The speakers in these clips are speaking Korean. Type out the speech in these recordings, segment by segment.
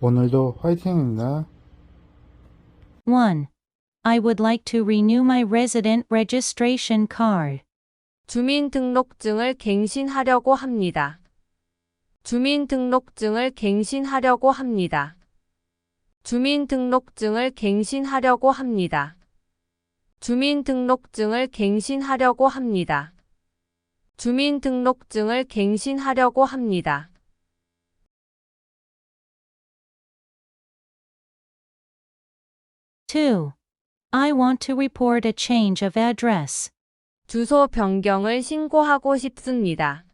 오늘도 화이팅입니다. 1. I would like to renew my resident registration card. 주민등록증을 갱신하려고 합니다. 주민등록증을 갱신하려고 합니다. 주민등록증을 갱신하려고 합니다. 주민등록증을 갱신하려고 합니다. 주민등록증을 갱신하려고 합니다. 2. I want to report a change of address. 주소 변경을 신고하고 싶습니다.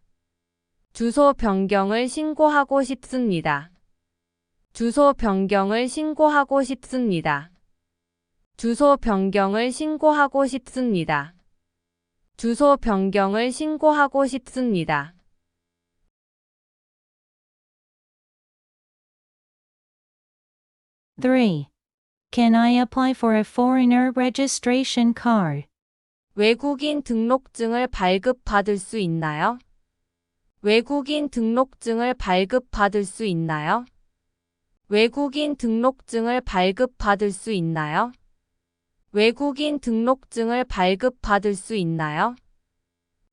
주소 변경을 신고하고 싶습니다. 주소 변경을 신고하고 싶습니다. 주소 변경을 신고하고 싶습니다. 주소 변경을 신고하고 싶습니다. 3. Can I apply for a foreigner registration card? 외국인 등록증을 발급받을 수 있나요? 외국인 등록증을 발급받을 수 있나요? 외국인 등록증을 발급받을 수 있나요? 외국인 등록증을 발급받을 수 있나요?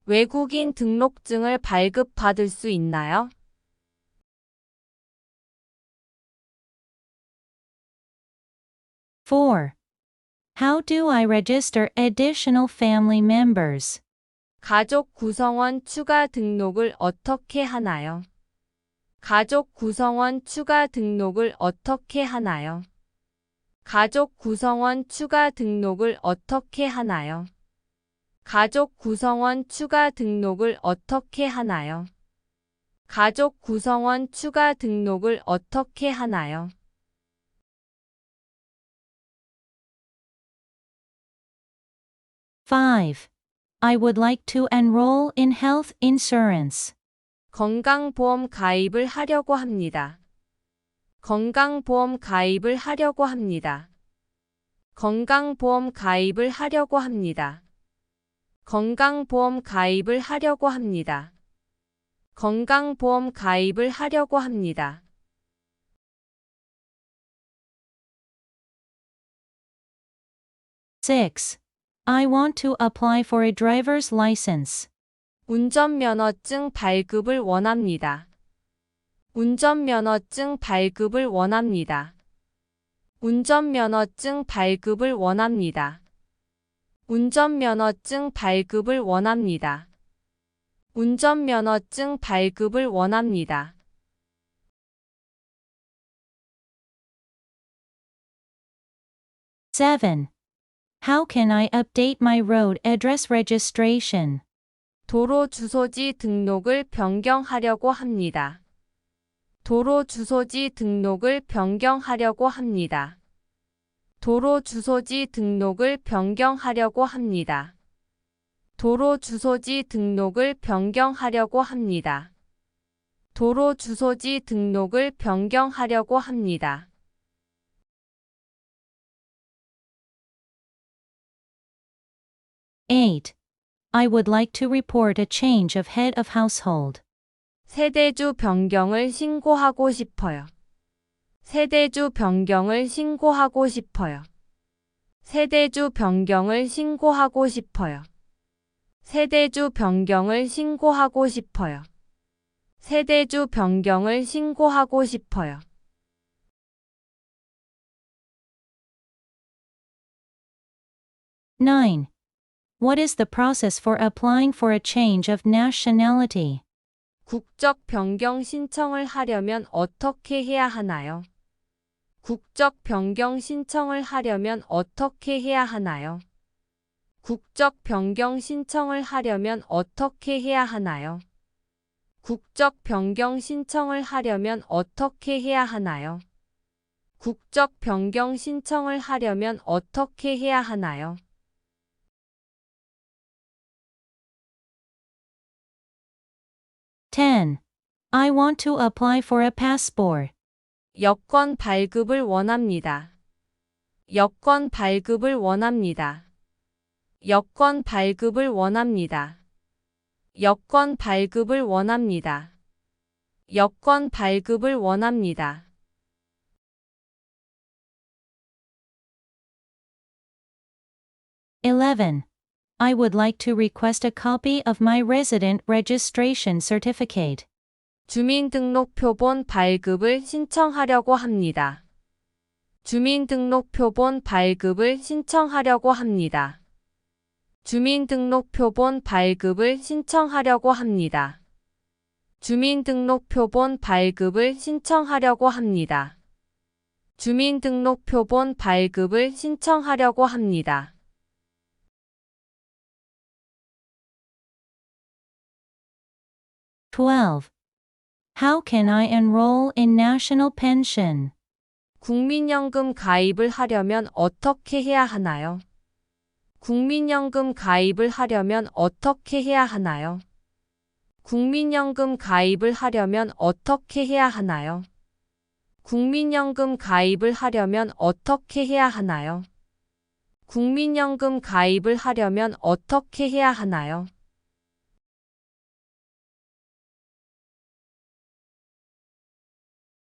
외국인 등록증을 발급받을 수 있나요? 4. How do I register additional family members? 가족 구성원 추가 등록을 어떻게 하나요? 가족 구성원 추가 등록을 어떻게 하나요? 가족 구성원 추가 등록을 어떻게 하나요? 가족 구성원 추가 등록을 어떻게 하나요? 가족 구성원 추가 등록을 어떻게 하나요? 5. I would like to enroll in health insurance. 건강보험 가입을 하려고 합니다. 건강보험 가입을 하려고 합니다. 건강보험 가입을 하려고 합니다. 건강보험 가입을 하려고 합니다. 건강보험 가입을 하려고 합니다. 6. I want to apply for a driver's license. 운전면허증 발급을 원합니다. 운전면허증 발급을 원합니다. 운전면허증 발급을 원합니다. 운전면허증 발급을 원합니다. 운전면허증 발급을 원합니다. 7. How can I update my road address registration? 도로 주소지 등록을 변경하려고 합니다. 도로 주소지 등록을 변경하려고 합니다. 도로 주소지 등록을 변경하려고 합니다. 도로 주소지 등록을 변경하려고 합니다. 도로 주소지 등록을 변경하려고 합니다. 8. I would like to report a change of head of household. 세대주 변경을 신고하고 싶어요. 세대주 변경을 신고하고 싶어요. 세대주 변경을 신고하고 싶어요. 세대주 변경을 신고하고 싶어요. 세대주 변경을 신고하고 싶어요. 9. What is the process for applying for a change of nationality? 국적 변경 신청을 하려면 어떻게 해야 하나요? 국적 변경 신청을 하려면 어떻게 해야 하나요? 국적 변경 신청을 하려면 어떻게 해야 하나요? 국적 변경 신청을 하려면 어떻게 해야 하나요? 국적 변경 신청을 하려면 어떻게 해야 하나요? 10. I want to apply for a passport. 여권 발급을 원합니다. 여권 발급을 원합니다. 여권 발급을 원합니다. 여권 발급을 원합니다. 여권 발급을 원합니다. 11. I would like to request a copy of my resident registration certificate. 주민등록표본 발급을 신청하려고 합니다. 주민등록표본 발급을 신청하려고 합니다. 주민등록표본 발급을 신청하려고 합니다. 주민등록표본 발급을 신청하려고 합니다. 주민등록표본 발급을 신청하려고 합니다. (12) How can I enroll in national pension? 국민연금 가입을 하려면 어떻게 해야 하나요? 국민연금 가입을 하려면 어떻게 해야 하나요? 국민연금 가입을 하려면 어떻게 해야 하나요? 국민연금 가입을 하려면 어떻게 해야 하나요? 국민연금 가입을 하려면 어떻게 해야 하나요?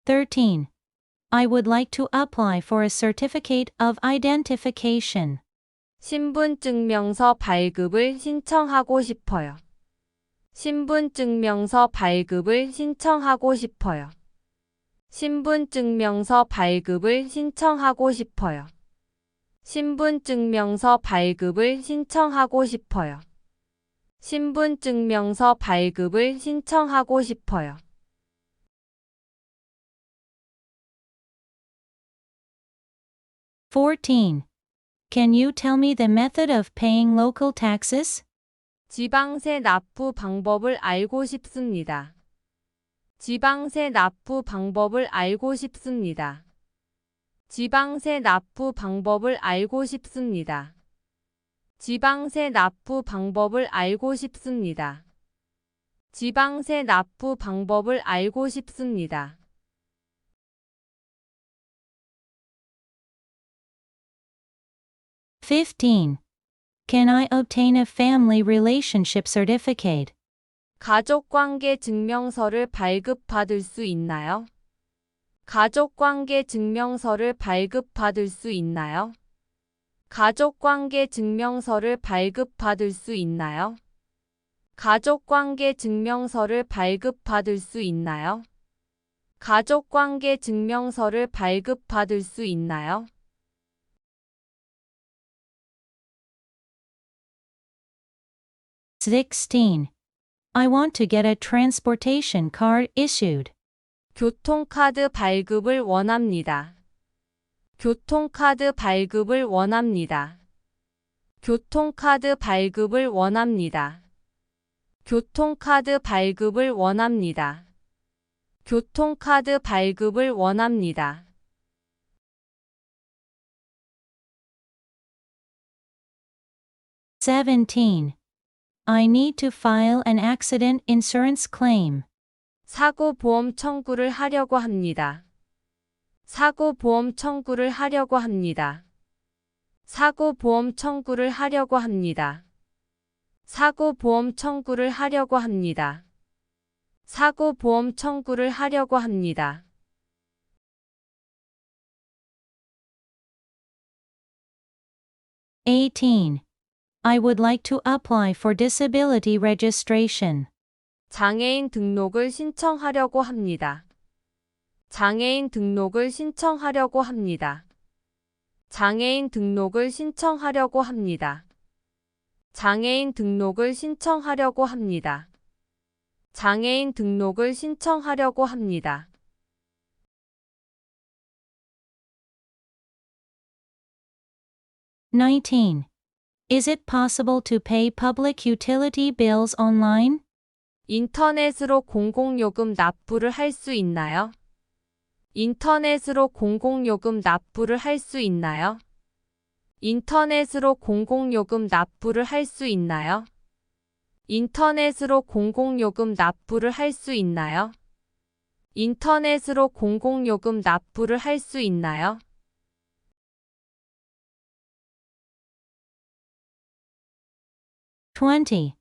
(13) I would like to apply for a certificate of identification. 신분증명서 발급을 신청하고 싶어요. 신분증명서 발급을 신청하고 싶어요. 신분증명서 발급을 신청하고 싶어요. 신분증명서 발급을 신청하고 싶어요. 신분증명서 발급을 신청하고 싶어요. (14) Can you tell me the method of paying local taxes? 지방세 납부 방법을 알고 싶습니다. 지방세 납부 방법을 알고 싶습니다. 지방세 납부 방법을 알고 싶습니다. 지방세 납부 방법을 알고 싶습니다. 지방세 납부 방법을 알고 싶습니다. (15) Can I obtain a family relationship certificate? 가족관계 증명서를 발급받을 수 있나요? 가족관계 증명서를 발급받을 수 있나요? 가족관계 증명서를 발급받을 수 있나요? 가족관계 증명서를 발급받을 수 있나요? 가족관계 증명서를 발급받을 수 있나요? (16) I want to get a transportation card issued. 교통카드 발급을 원합니다. 교통카드 발급을 원합니다. 교통카드 발급을 원합니다. 교통카드 발급을 원합니다. 교통카드 발급을 원합니다. (17) I need to file an accident insurance claim. 사고보험 청구를 하려고 합니다. 사고보험 청구를 하려고 합니다. 사고보험 청구를 하려고 합니다. 사고보험 청구를 하려고 합니다. 사고보험 청구를 하려고 합니다. (18) I would like to apply for disability registration. 장애인 등록을 신청하려고 합니다. 장애인 등록을 신청하려고 합니다. 장애인 등록을 신청하려고 합니다. 장애인 등록을 신청하려고 합니다. 장애인 등록을 신청하려고 합니다. (19) Is it possible to pay public utility bills online? 인터넷으로 공공요금 납부를 할 수 있나요? 인터넷으로 공공요금 납부를 할 수 있나요? 인터넷으로 공공요금 납부를 할 수 있나요? 인터넷으로 공공요금 납부를 할 수 있나요? 인터넷으로 공공요금 납부를 할 수 있나요? (20)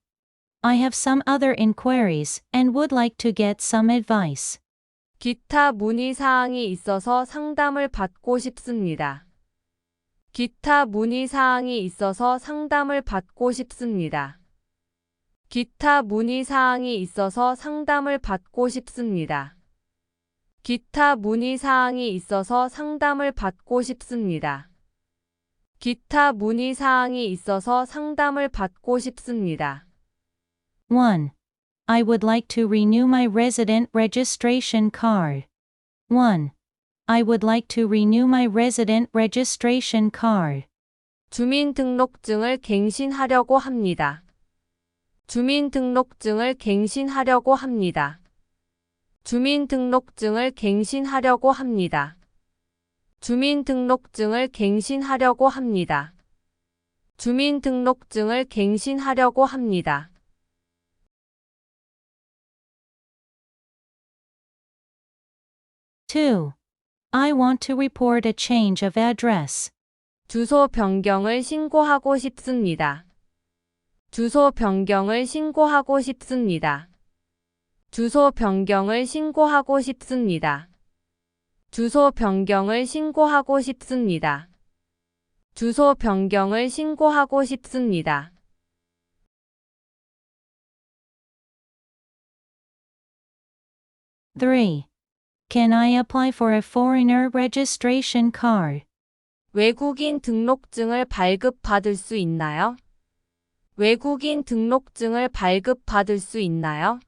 I have some other inquiries and would like to get some advice. 기타 문의사항이 있어서 상담을 받고 싶습니다. 기타 문의사항이 있어서 상담을 받고 싶습니다. 기타 문의사항이 있어서 상담을 받고 싶습니다. 기타 문의사항이 있어서 상담을 받고 싶습니다. 기타 문의사항이 있어서 상담을 받고 싶습니다. 1. I would like to renew my resident registration card. 1. I would like to renew my resident registration card. 주민등록증을 갱신하려고 합니다. 주민등록증을 갱신하려고 합니다. 주민등록증을 갱신하려고 합니다. 주민등록증을 갱신하려고 합니다. 주민등록증을 갱신하려고 합니다. 2. I want to report a change of address. 주소 변경을 신고하고 싶습니다. 주소 변경을 신고하고 싶습니다. 주소 변경을 신고하고 싶습니다. 주소 변경을 신고하고 싶습니다. 주소 변경을 신고하고 싶습니다. 3. Can I apply for a foreigner registration card? 외국인 등록증을 발급받을 수 있나요? 외국인 등록증을 발급받을 수 있나요?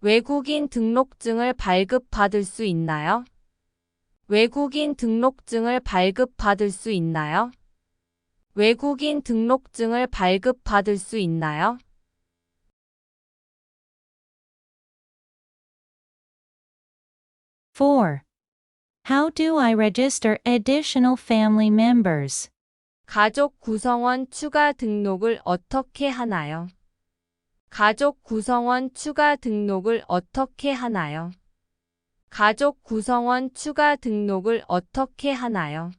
외국인 등록증을 발급받을 수 있나요? 외국인 등록증을 발급받을 수 있나요? 외국인 등록증을 발급받을 수 있나요? 4. How do I register additional family members? 가족 구성원 추가 등록을 어떻게 하나요? 가족 구성원 추가 등록을 어떻게 하나요? 가족 구성원 추가 등록을 어떻게 하나요?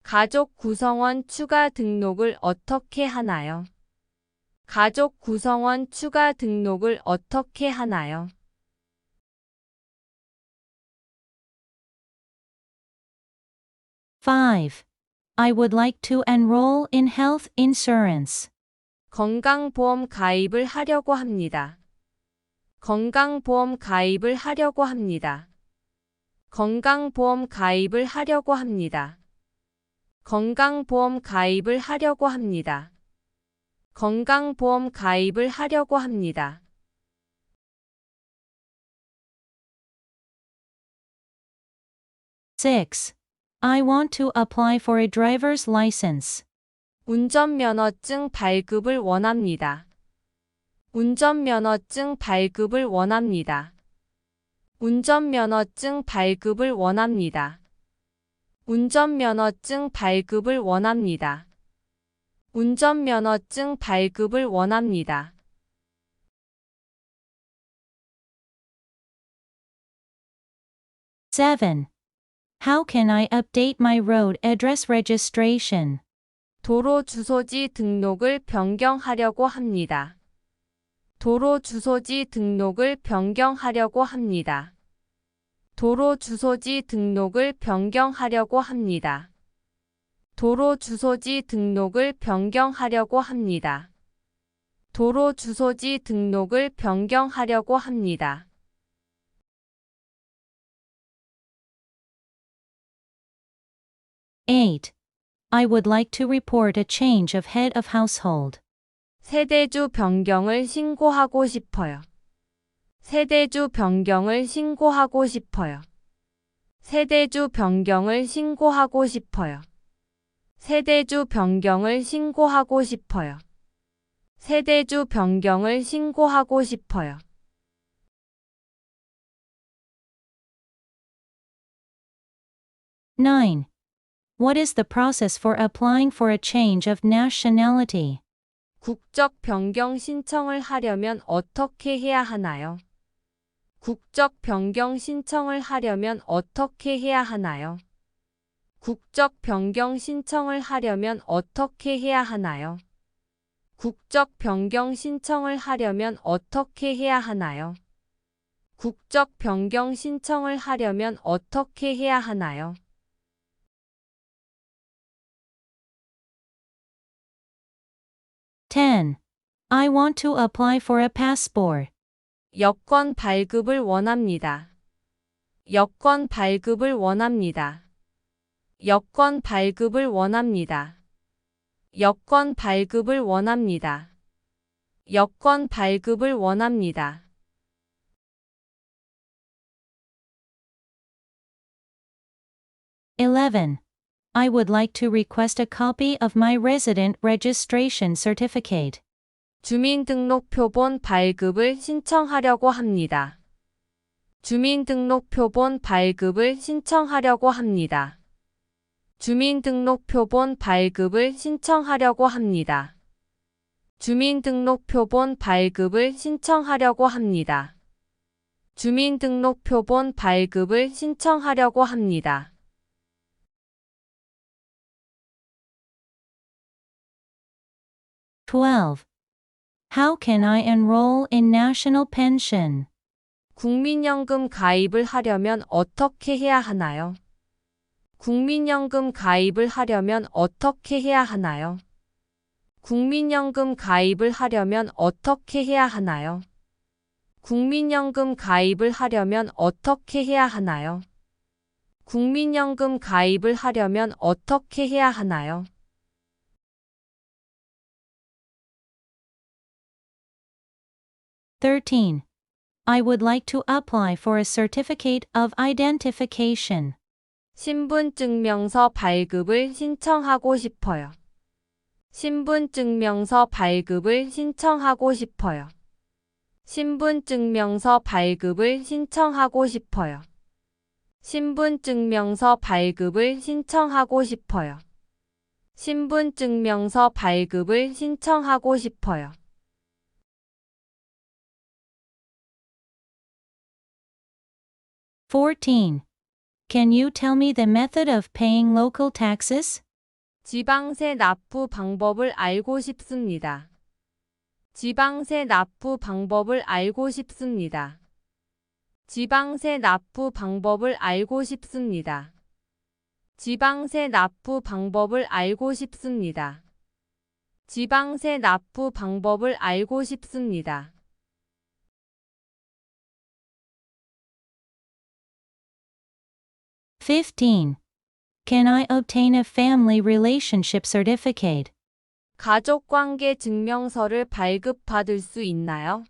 가족 구성원 추가 등록을 어떻게 하나요? 가족 구성원 추가 등록을 어떻게 하나요? 5. I would like to enroll in health insurance. 건강보험 가입을 하려고 합니다. 건강보험 가입을 하려고 합니다. 건강보험 가입을 하려고 합니다. 건강보험 가입을 하려고 합니다. 건강보험 가입을 하려고 합니다. 6. I want to apply for a driver's license. 운전면허증 발급을 원합니다. 운전면허증 발급을 원합니다. 운전면허증 발급을 원합니다. 운전면허증 발급을 원합니다. 운전면허증 발급을 원합니다. 7. How can I update my road address registration? 도로 주소지 등록을 변경하려고 합니다. 도로 주소지 등록을 변경하려고 합니다. 도로 주소지 등록을 변경하려고 합니다. 도로 주소지 등록을 변경하려고 합니다. 도로 주소지 등록을 변경하려고 합니다. 8. I would like to report a change of head of household. 세대주 변경을 신고하고 싶어요. 세대주 변경을 신고하고 싶어요. 세대주 변경을 신고하고 싶어요. 세대주 변경을 신고하고 싶어요. 세대주 변경을 신고하고 싶어요. 9. What is the process for applying for a change of nationality? 국적 변경 신청을 하려면 어떻게 해야 하나요? 국적 변경 신청을 하려면 어떻게 해야 하나요? 국적 변경 신청을 하려면 어떻게 해야 하나요? 국적 변경 신청을 하려면 어떻게 해야 하나요? 국적 변경 신청을 하려면 어떻게 해야 하나요? 10. I want to apply for a passport. 여권 발급을 원합니다. 여권 발급을 원합니다. 여권 발급을 원합니다. 여권 발급을 원합니다. 여권 발급을 원합니다. 11. I would like to request a copy of my resident registration certificate. 주민등록표본 발급을 신청하려고 합니다. 주민등록표본 발급을 신청하려고 합니다. 주민등록표본 발급을 신청하려고 합니다. 주민등록표본 발급을 신청하려고 합니다. 주민등록표본 발급을 신청하려고 합니다. 12. How can I enroll in national pension? 국민연금 가입을 하려면 어떻게 해야 하나요? 국민연금 가입을 하려면 어떻게 해야 하나요? 국민연금 가입을 하려면 어떻게 해야 하나요? 국민연금 가입을 하려면 어떻게 해야 하나요? 국민연금 가입을 하려면 어떻게 해야 하나요? 13. I would like to apply for a certificate of identification. 신분증명서 발급을 신청하고 싶어요. 신분증명서 발급을 신청하고 싶어요. 신분증명서 발급을 신청하고 싶어요. 신분증명서 발급을 신청하고 싶어요. 신분증명서 발급을 신청하고 싶어요. 14. Can you tell me the method of paying local taxes? 지방세 납부 방법을 알고 싶습니다. 지방세 납부 방법을 알고 싶습니다. 지방세 납부 방법을 알고 싶습니다. 지방세 납부 방법을 알고 싶습니다. 지방세 납부 방법을 알고 싶습니다. 15. Can I obtain a family relationship certificate? 가족관계 증명서를 발급받을 수 있나요?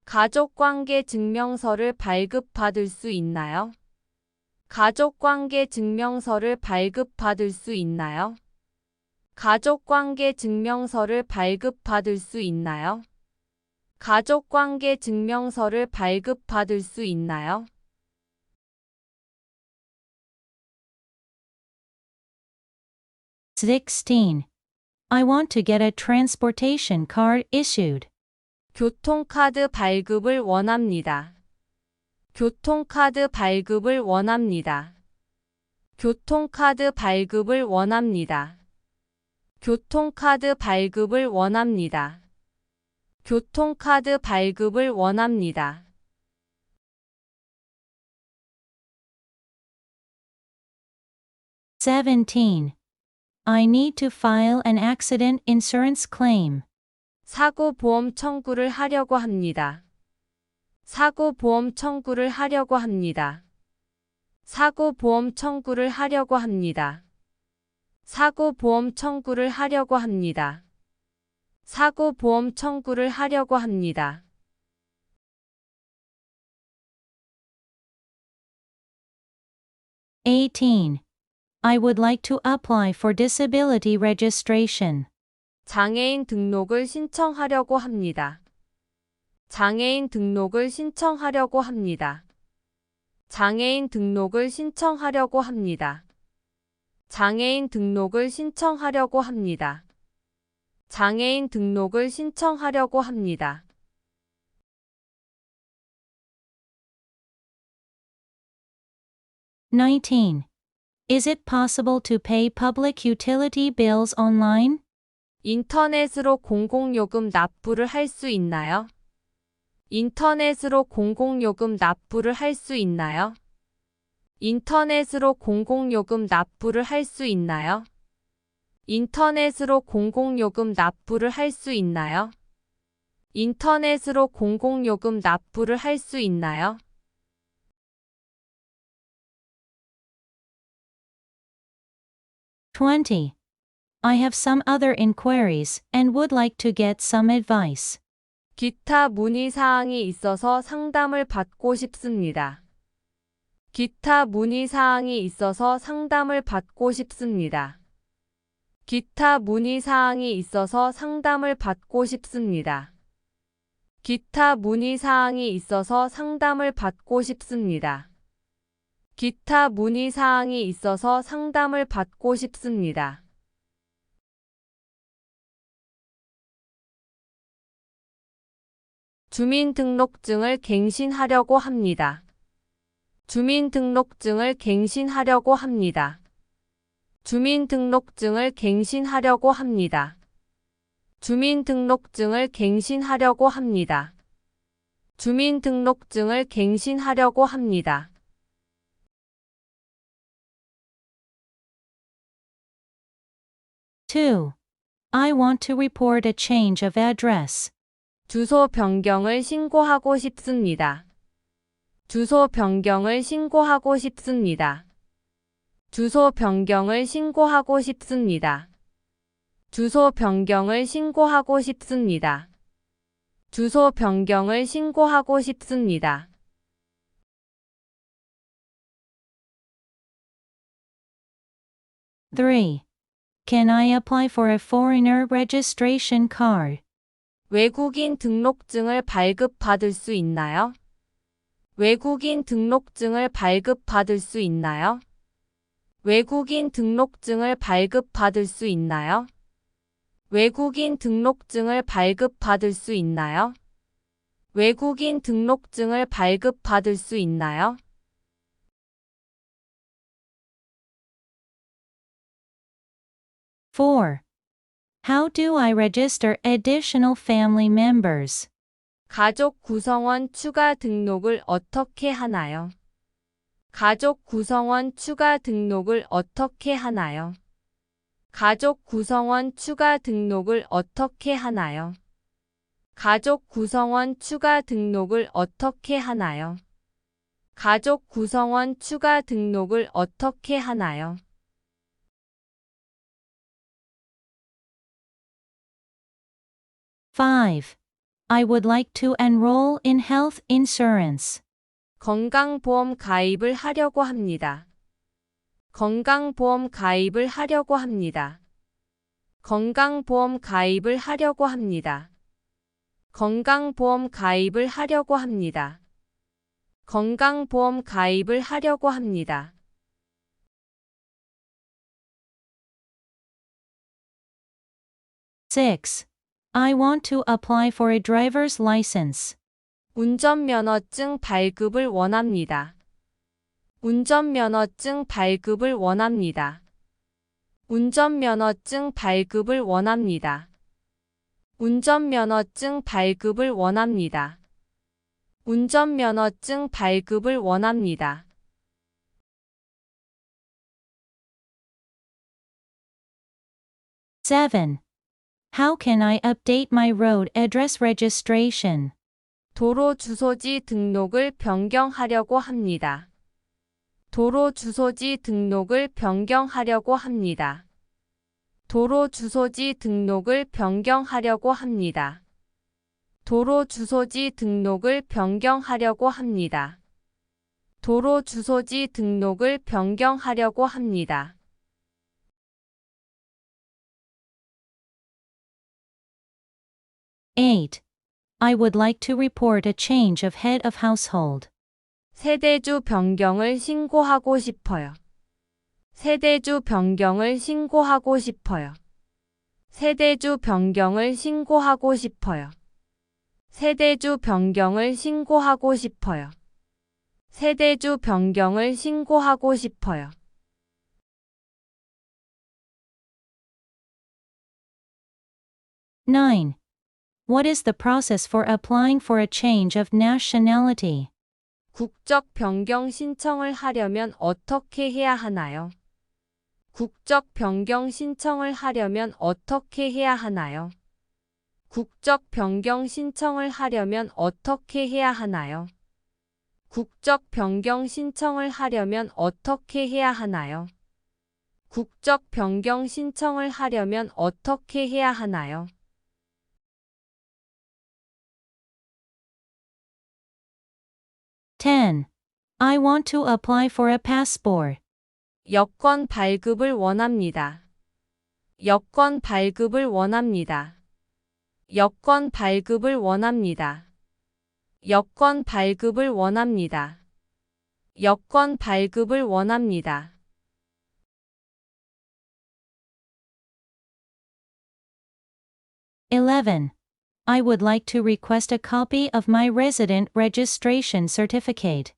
가족관계 증명서를 발급받을 수 있나요? 가족관계 증명서를 발급받을 수 있나요? 가족관계 증명서를 발급받을 수 있나요? 가족관계 증명서를 발급받을 수 있나요? 16. I want to get a transportation card issued. 교통카드 발급을 원합니다. 교통카드 발급을 원합니다. 교통카드 발급을 원합니다. 교통카드 발급을 원합니다. 교통카드 발급을 원합니다. 17. I need to file an accident insurance claim. 사고보험 청구를 하려고 합니다. 사고보험 청구를 하려고 합니다. 사고보험 청구를 하려고 합니다. 사고보험 청구를 하려고 합니다. 사고보험 청구를 하려고 합니다. 18. I would like to apply for disability registration. 장애인 등록을 신청하려고 합니다. 장애인 등록을 신청하려고 합니다. 장애인 등록을 신청하려고 합니다. 장애인 등록을 신청하려고 합니다. 장애인 등록을 신청하려고 합니다. 19. Is it possible to pay public utility bills online? 인터넷으로 공공요금 납부를 할 수 있나요? 인터넷으로 공공요금 납부를 할 수 있나요? 인터넷으로 공공요금 납부를 할 수 있나요? 인터넷으로 공공요금 납부를 할 수 있나요? 인터넷으로 공공요금 납부를 할 수 있나요? 20. I have some other inquiries and would like to get some advice. 기타 문의사항이 있어서 상담을 받고 싶습니다. 기타 문의사항이 있어서 상담을 받고 싶습니다. 기타 문의사항이 있어서 상담을 받고 싶습니다. 기타 문의사항이 있어서 상담을 받고 싶습니다. 기타 문의사항이 있어서 상담을 받고 싶습니다. 주민등록증을 갱신하려고 합니다. 주민등록증을 갱신하려고 합니다. 주민등록증을 갱신하려고 합니다. 주민등록증을 갱신하려고 합니다. 주민등록증을 갱신하려고 합니다. 2. I want to report a change of address. 주소 변경을 신고하고 싶습니다. 주소 변경을 신고하고 싶습니다. 주소 변경을 신고하고 싶습니다. 주소 변경을 신고하고 싶습니다. 주소 변경을 신고하고 싶습니다. 3. Can I apply for a foreigner registration card? 외국인 등록증을 발급받을 수 있나요? 외국인 등록증을 발급받을 수 있나요? 외국인 등록증을 발급받을 수 있나요? 외국인 등록증을 발급받을 수 있나요? 외국인 등록증을 발급받을 수 있나요? 4. How do I register additional family members? 가족 구성원 추가 등록을 어떻게 하나요? 가족 구성원 추가 등록을 어떻게 하나요? 가족 구성원 추가 등록을 어떻게 하나요? 가족 구성원 추가 등록을 어떻게 하나요? 가족 구성원 추가 등록을 어떻게 하나요? 5. I would like to enroll in health insurance. 건강보험 가입을 하려고 합니다. 건강보험 가입을 하려고 합니다. 건강보험 가입을 하려고 합니다. 건강보험 가입을 하려고 합니다. 건강보험 가입을 하려고 합니다. 6. I want to apply for a driver's license. 운전면허증 발급을 원합니다. 운전면허증 발급을 원합니다. 운전면허증 발급을 원합니다. 운전면허증 발급을 원합니다. 운전면허증 발급을 원합니다. 7. How can I update my road address registration? 도로 주소지 등록을 변경하려고 합니다. 도로 주소지 등록을 변경하려고 합니다. 도로 주소지 등록을 변경하려고 합니다. 도로 주소지 등록을 변경하려고 합니다. 도로 주소지 등록을 변경하려고 합니다. 8. I would like to report a change of head of household. 세대주 변경을 신고하고 싶어요. 세대주 변경을 신고하고 싶어요. 세대주 변경을 신고하고 싶어요. 세대주 변경을 신고하고 싶어요. 세대주 변경을 신고하고 싶어요. 9. What is the process for applying for a change of nationality? 국적 변경 신청을 하려면 어떻게 해야 하나요? 국적 변경 신청을 하려면 어떻게 해야 하나요? 국적 변경 신청을 하려면 어떻게 해야 하나요? 국적 변경 신청을 하려면 어떻게 해야 하나요? 국적 변경 신청을 하려면 어떻게 해야 하나요? 10. I want to apply for a passport. 여권 발급을 원합니다. 여권 발급을 원합니다. 여권 발급을 원합니다. 여권 발급을 원합니다. 여권 발급을 원합니다. 11. I would like to request a copy of my resident registration certificate.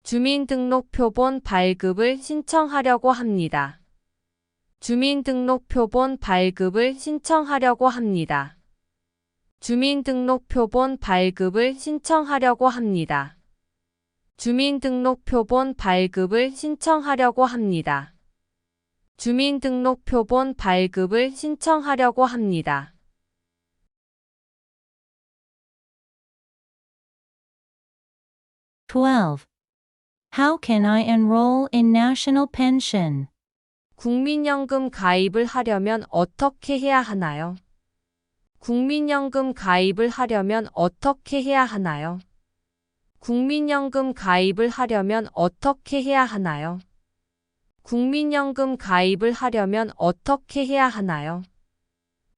주민등록표본 발급을 신청하려고 합니다. 주민등록표본 발급을 신청하려고 합니다. 주민등록표본 발급을 신청하려고 합니다. 주민등록표본 발급을 신청하려고 합니다. 주민등록표본 발급을 신청하려고 합니다. 12. How can I enroll in national pension? 국민연금 가입을 하려면 어떻게 해야 하나요? 국민연금 가입을 하려면 어떻게 해야 하나요? 국민연금 가입을 하려면 어떻게 해야 하나요? 국민연금 가입을 하려면 어떻게 해야 하나요?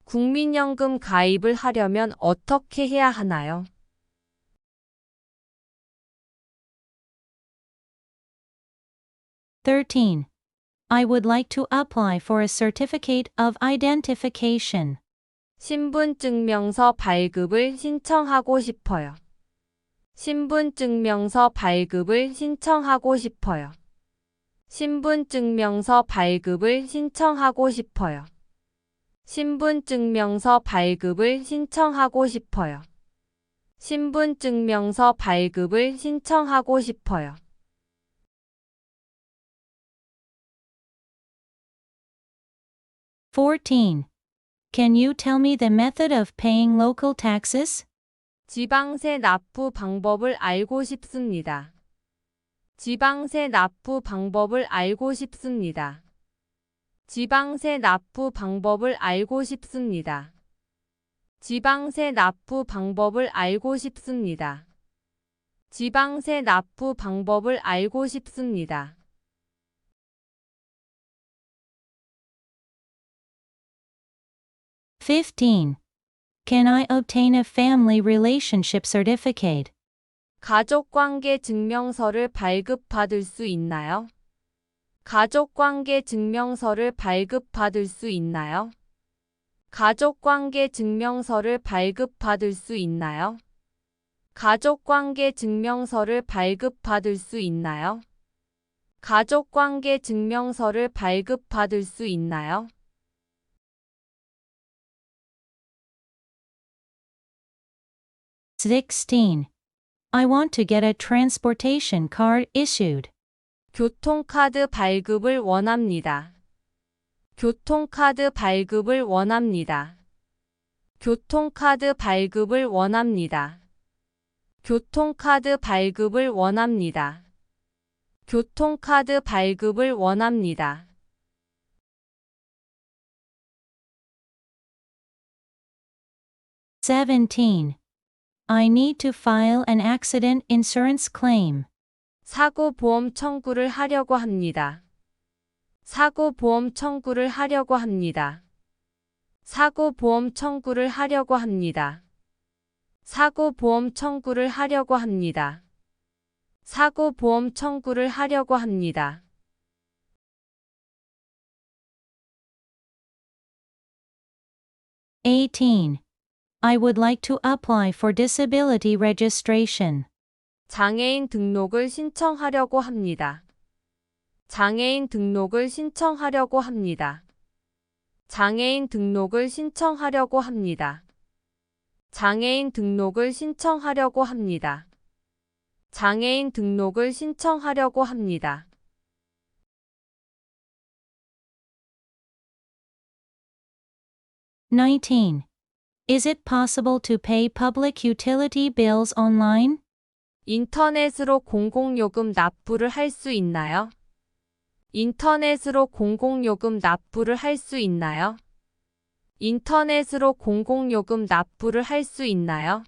국민연금 가입을 하려면 어떻게 해야 하나요? 13. I would like to apply for a certificate of identification. 신분증명서 발급을 신청하고 싶어요. 신분증명서 발급을 신청하고 싶어요. 신분증명서 발급을 신청하고 싶어요. 신분증명서 발급을 신청하고 싶어요. 신분증명서 발급을 신청하고 싶어요. 14. Can you tell me the method of paying local taxes? 지방세 납부 방법을 알고 싶습니다. 지방세 납부 방법을 알고 싶습니다. 지방세 납부 방법을 알고 싶습니다. 지방세 납부 방법을 알고 싶습니다. 지방세 납부 방법을 알고 싶습니다. 15. Can I obtain a family relationship certificate? 가족관계 증명서를 발급받을 수 있나요? 가족관계 증명서를 발급받을 수 있나요? 가족관계 증명서를 발급받을 수 있나요? 가족관계 증명서를 발급받을 수 있나요? 가족관계 증명서를 발급받을 수 있나요? 16. I want to get a transportation card issued. 교통카드 발급을 원합니다. 교통카드 발급을 원합니다. 교통카드 발급을 원합니다. 교통카드 발급을 원합니다. 교통카드 발급을 원합니다. 17. I need to file an accident insurance claim. 사고보험 청구를 하려고 합니다. 사고보험 청구를 하려고 합니다. 사고보험 청구를 하려고 합니다. 사고보험 청구를 하려고 합니다. 사고보험 청구를 하려고 합니다. 18. I would like to apply for disability registration. 장애인 등록을 신청하려고 합니다. 장애인 등록을 신청하려고 합니다. 장애인 등록을 신청하려고 합니다. 장애인 등록을 신청하려고 합니다. 장애인 등록을 신청하려고 합니다. 19. Is it possible to pay public utility bills online? 인터넷으로 공공요금 납부를 할 수 있나요? 인터넷으로 공공요금 납부를 할 수 있나요? 인터넷으로 공공요금 납부를 할 수 있나요?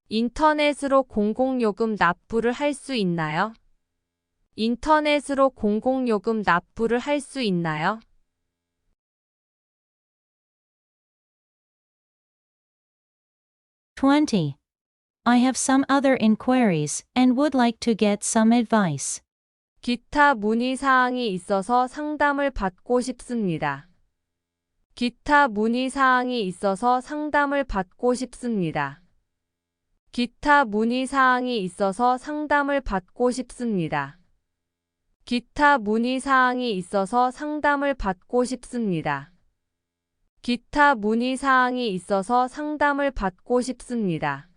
인터넷으로 공공요금 납부를 할 수 있나요? 인터넷으로 공공요금 납부를 할 수 있나요? 20. I have some other inquiries and would like to get some advice. 기타 문의사항이 있어서 상담을 받고 싶습니다. 기타 문의사항이 있어서 상담을 받고 싶습니다. 기타 문의사항이 있어서 상담을 받고 싶습니다. 기타 문의사항이 있어서 상담을 받고 싶습니다. 기타 문의사항이 있어서 상담을 받고 싶습니다.